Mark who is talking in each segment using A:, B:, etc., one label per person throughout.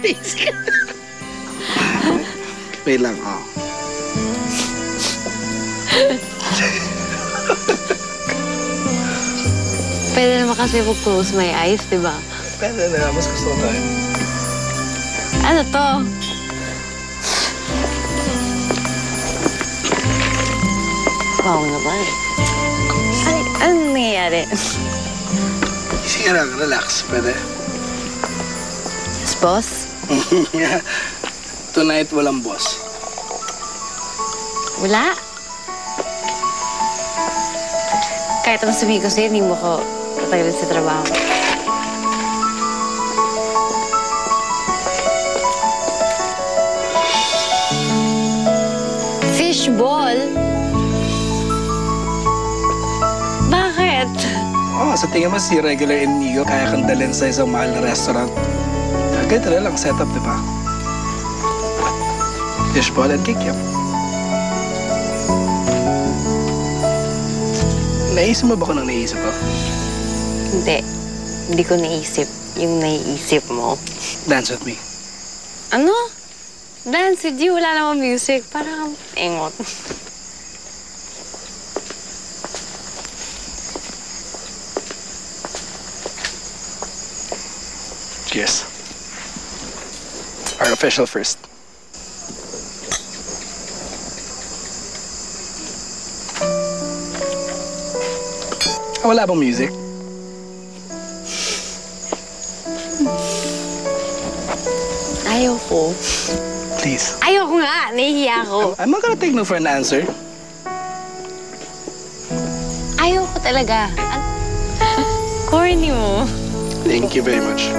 A: Basic. Wait lang, oh.
B: Pwede naman kasi po close my eyes, di ba?
A: Pwede na, mas gusto ko tayo.
B: Ano to? Wow naman. Ay, anong nangyayari?
A: Sige lang, relax. Pwede?
B: Yes, boss?
A: Tonight, walang boss.
B: Wala. Kahit ang sabihin ko sa'yo, hindi mo ko tatagalin sa trabaho. Fishball? Bakit?
A: Oh, sa tingin mo si regular Inigo, kaya kang dalhin sa isang mahal na restaurant. Ganito na lang setup, di ba? Fishball and kikiam. Naisip mo ba kung anong naisip ko?
B: Hindi. Hindi ko naisip yung naiisip mo.
A: Dance with me.
B: Ano? Dance with you? Wala namang music. Parang engot.
A: Cheers. Our official first. Wala bang music?
B: Ayaw ko.
A: Please.
B: Ayaw ko nga. Nahihiya ko.
A: I'm not gonna take no for an answer.
B: Ayaw ko talaga. Corny mo.
A: Thank you very much.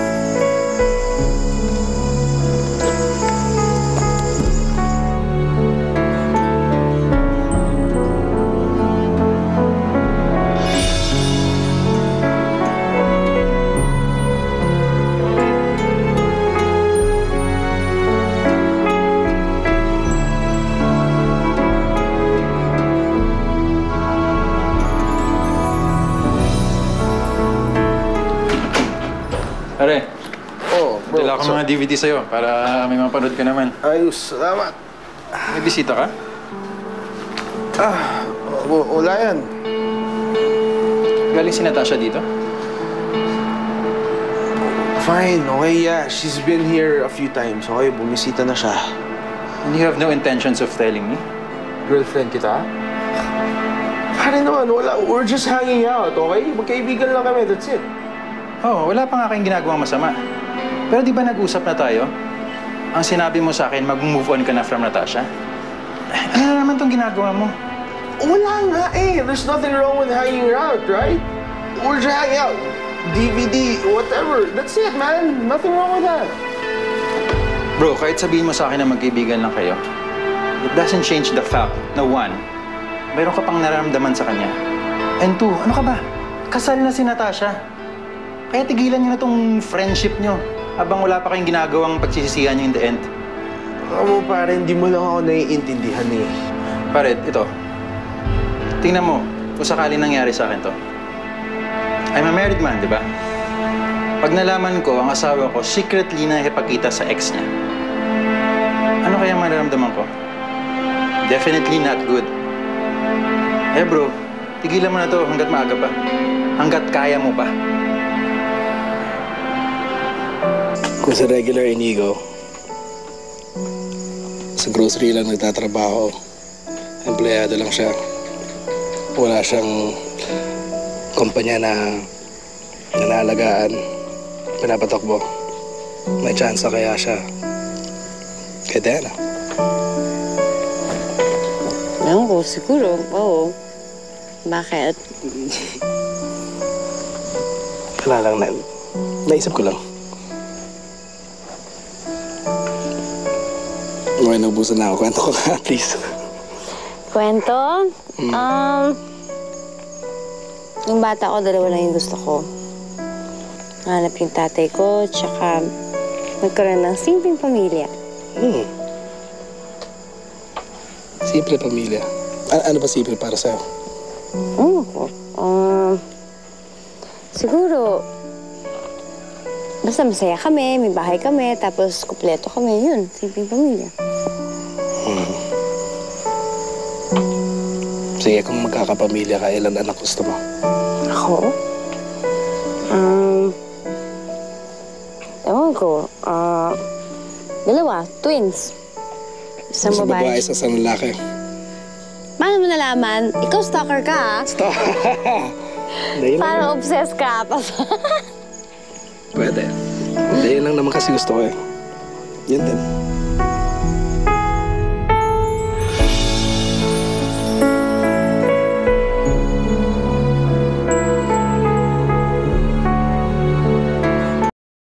C: Pare,
D: Bro,
C: dala ko mga DVD sa'yo para may mapanood ka naman.
D: ayos. Salamat.
C: May bisita ka?
D: Wala yan.
C: Galing si Natasha dito?
D: Fine, okay, yeah. She's been here a few times, okay? Bumisita na siya.
C: And you have no intentions of telling me?
D: Girlfriend kita? Pare naman, wala. We're just hanging out, okay? Magkaibigan lang kami, that's it.
C: Oo, wala pa nga kayong ginagawang masama. Pero di ba nag-usap na tayo? Ang sinabi mo sa akin, mag-move on ka na from Natasha. Ano na naman tong ginagawa mo?
D: Wala nga eh. There's nothing wrong with hanging out, right? We're just hanging out. DVD, whatever. That's it, man. Nothing wrong with that.
C: Bro, kahit sabihin mo sa akin na magkaibigan lang kayo, it doesn't change the fact na one, mayroon ka pang nararamdaman sa kanya. And two, ano ka ba? Kasal na si Natasha. Kaya tigilan niyo na tong friendship niyo habang wala pa kayong ginagawang pagsisisihan niyo in the end.
D: Alam mo, pare, hindi mo lang ako naiintindihan eh.
C: Pare, ito. Tingnan mo kung sakali nangyari sa akin to. I'm a married man, di ba? Pag nalaman ko, ang asawa ko secretly nakikipagkita sa ex niya. Ano kaya mararamdaman ko? Definitely not good. Eh bro, tigilan mo na to hanggat maaga pa. Hanggat kaya mo pa.
A: Kung sa regular Inigo, sa grocery lang nagtatrabaho, empleyado lang siya. Wala siyang kumpanya na nanaalagaan, pinapatakbo. May chance kaya siya kay Diana.
B: Ewan ko, siguro. Oo. Bakit?
A: Wala lang, naisip ko lang. Okay, naubusan na ako. Kwento ko ka, please.
B: Kwento? Yung bata ko, dalawa lang yung gusto ko. Hanap yung tatay ko, tsaka magkaroon ng simpleng pamilya.
A: Simple pamilya. Ano ba simple para sa'yo?
B: Siguro, basta masaya kami, may bahay kami, tapos kumpleto kami. Yun, simpleng pamilya.
A: Sige, kung magkakapamilya ka, ilan anak gusto mo?
B: Ako? Ewan ko. Dalawa, twins. Isang
A: Sa babae,
B: babae.
A: sa isang lalaki.
B: Paano mo nalaman? Ikaw stalker ka, ha?
A: Stop! Hindi, yun lang.
B: Parang obsessed ka.
A: Pwede. Hindi, yun lang naman kasi gusto ko eh. Yun din.